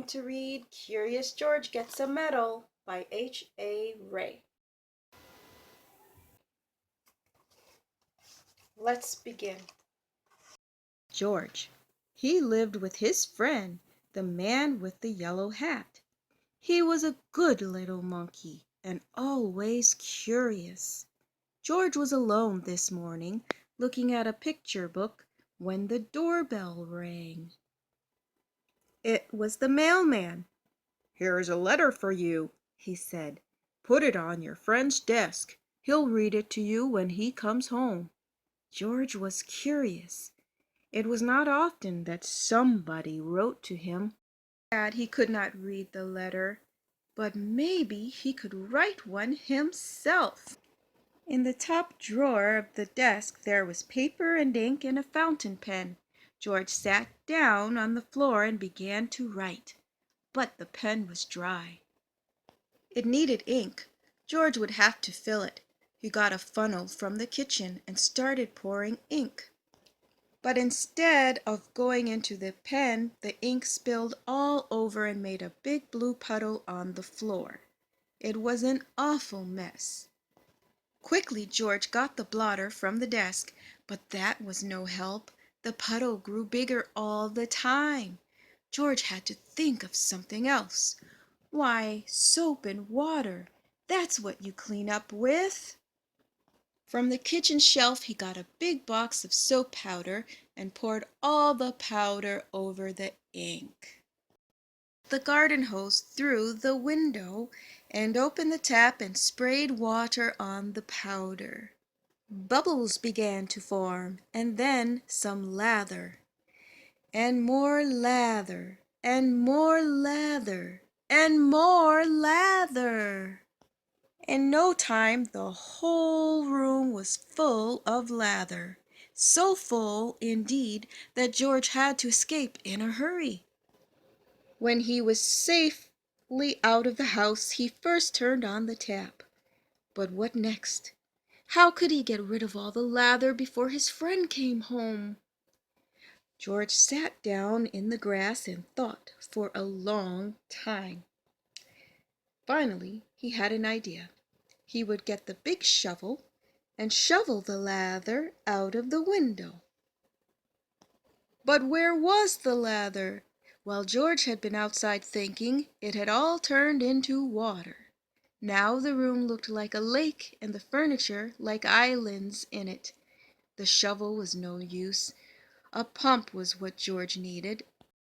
going to read Curious George Gets a Medal by H.A. Ray. Let's begin. George. He lived with his friend, the man with the yellow hat. He was a good little monkey and always curious. George was alone this morning, looking at a picture book, when the doorbell rang. It was the mailman. "Here's a letter for you," he said. "Put it on your friend's desk. He'll read it to you when he comes home." George was curious. It was not often that somebody wrote to him. He could not read the letter, but maybe he could write one himself. In the top drawer of the desk there was paper and ink and a fountain pen. George sat down on the floor and began to write, but the pen was dry. It needed ink. George would have to fill it. He got a funnel from the kitchen and started pouring ink. But instead of going into the pen, the ink spilled all over and made a big blue puddle on the floor. It was an awful mess. Quickly George got the blotter from the desk, but that was no help. The puddle grew bigger all the time. George had to think of something else. Why, soap and water. That's what you clean up with. From the kitchen shelf he got a big box of soap powder and poured all the powder over the ink. The garden hose through the window and opened the tap and sprayed water on the powder. Bubbles began to form, and then some lather, and more lather, and more lather, and more lather. In no time the whole room was full of lather, so full, indeed, that George had to escape in a hurry. When he was safely out of the house, he first turned on the tap. But what next? How could he get rid of all the lather before his friend came home? George sat down in the grass and thought for a long time. Finally, he had an idea. He would get the big shovel and shovel the lather out of the window. But where was the lather? While George had been outside thinking, it had all turned into water. Now the room looked like a lake and the furniture like islands in it. The shovel was no use. A pump was what George needed,